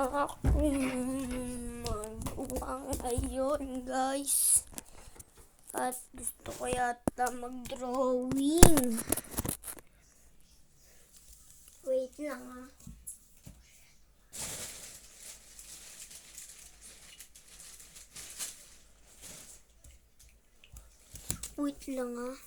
magawa ngayon, guys. At gusto ko yata mag-drawing. Wait lang ah. Wait lang ah.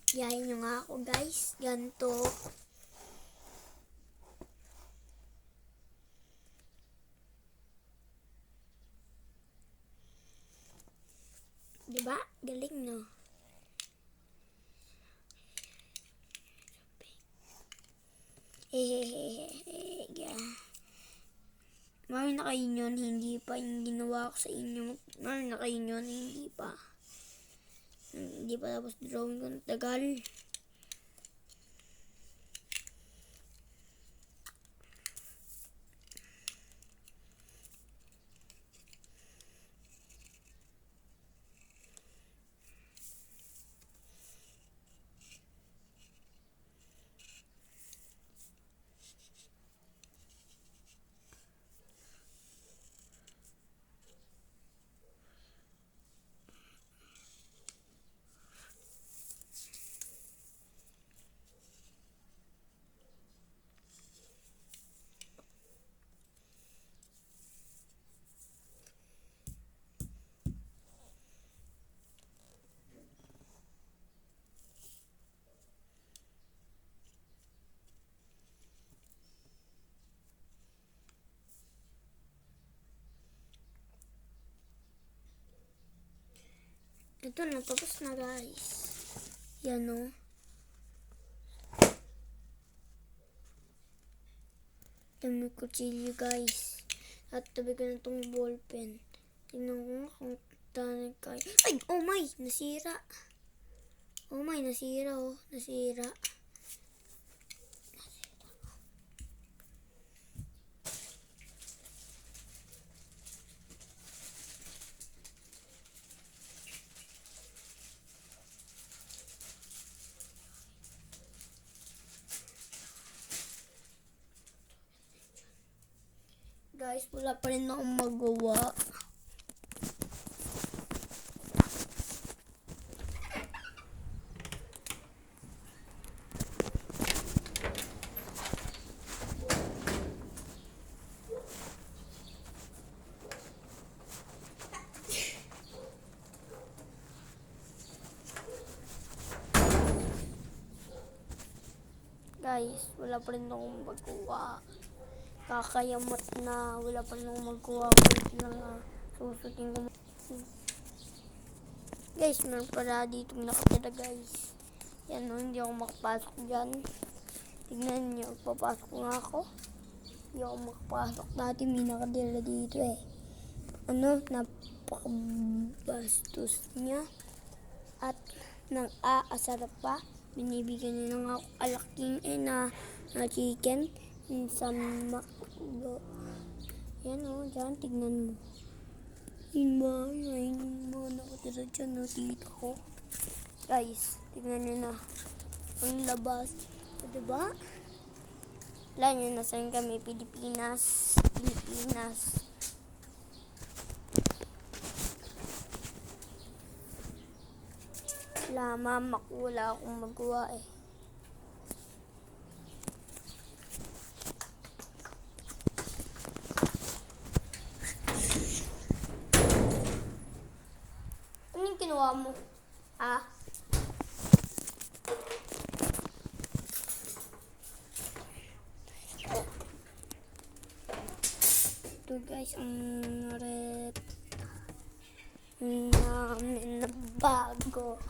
Yayin nyo nga ako, guys. Ganto. Diba? Galing, no? Ngayon na kayo yun, hindi pa yung ginawa ko sa inyo. Ngayon na kayo yun, hindi pa. Hindi pa tapos drawing ko ng tagal. Ito na, tapos na, guys. Yan o. Dami kutsilyo, guys. At tabi ko na itong ballpen. Tingnan ko nga kung tanay kayo. Ay! Oh my! Nasira. Oh my! Nasira oh. Nasira. Guys, wala pa rin akong magawa. Guys, wala pa rin akong magawa. Kakayamot na, wala pa rin akong magawa. Wait lang susutin ko. Guys, meron pala dito nakatira, guys. Yan o, hindi ako makapasok dyan. Tignan nyo, papasok nga ako. Hindi ako makapasok. Dati may nakadila dito eh. Napakabastos niya. At nang aasar pa, binibigyan niya ng ako alaking na chicken sa McDo. Yan o, dyan, tignan mo. Yung mga nakatira dyan, tita ko. Guys, tignan nyo na. Ang labas. Diba? Alam nyo na saan kami, Pilipinas. Wala akong magawa eh. Anong kinuha mo? Ito guys, ang red namin na bago.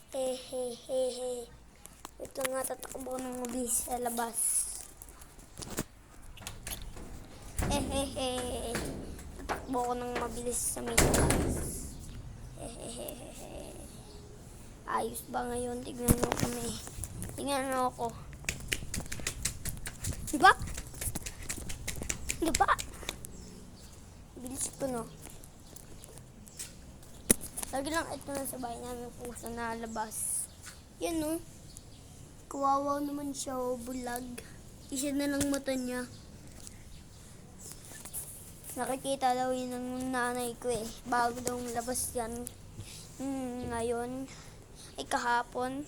Hehehehe. Ito nga, tatakbo ng mabilis sa labas. Hehehe. Tatakbo ko ng mabilis sa may labas. Hehehehe. Ayos ba ngayon? Tignan mo kami. Tignan mo ako. Diba? Bilis ko, no? Lagi lang ito na sa bahay namin puso na labas. Yan, no? Kawawa naman siya, bulag. Isa na lang mata niya. Nakikita daw yun ng nanay ko eh. Bago daw labas yan. Ngayon, ay kahapon.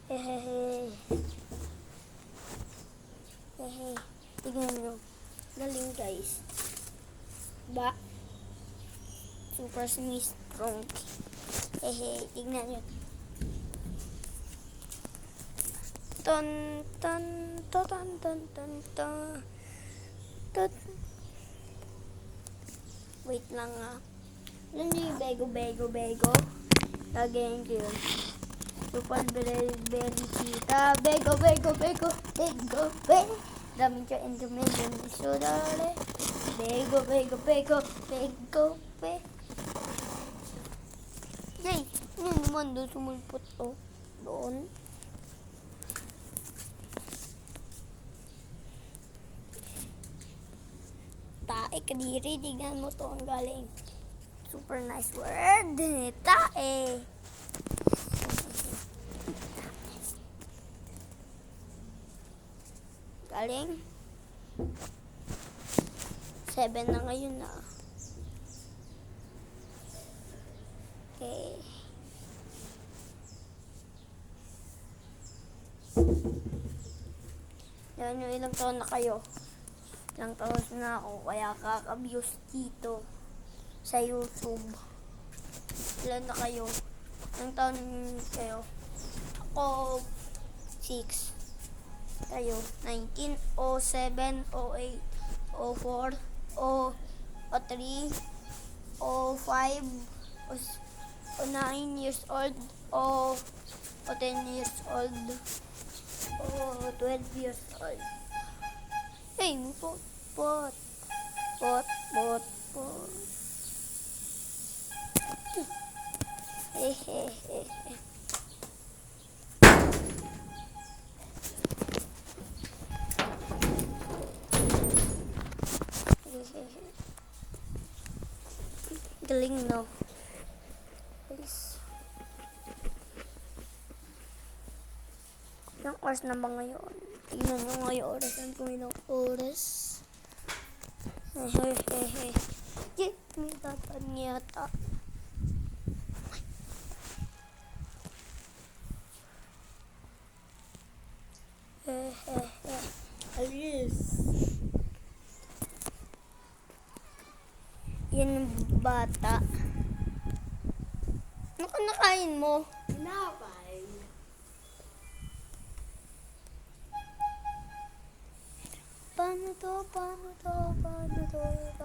Hehehe. Tignan nyo. Galing guys. Ba? Super strong. Tignan nyo. Ton. Wait lang Alam nyo yung bego. Lagyan ko yun. Super very cheetah. Bego. Dami siya intermission. Isodare. Bego. Yay! Ano naman doon sumulpot doon? Tae kadiri. Tignan mo to ang galing. Super nice word. Tae. Galing. 7 na ngayon Okay. Yan yung ilang taon na kayo. Ilang taon na ako kaya kaka-views dito sa YouTube. Ilan na kayo? Ilang taon kayo? Ako 6. Kayo, 19, 07, 08, 04, 03, 05, 9 years old, 10 years old, 12 years old. Hey, pot. Hehehe. Galing, no? Please. Ilang oras na ba ngayon? Tingnan nyo ngayon orasan kung ilang oras. May dapat yata. Alis. Yan yung bata. Ano nakain mo? Tinapay. Paano to? Paano to? Paano to?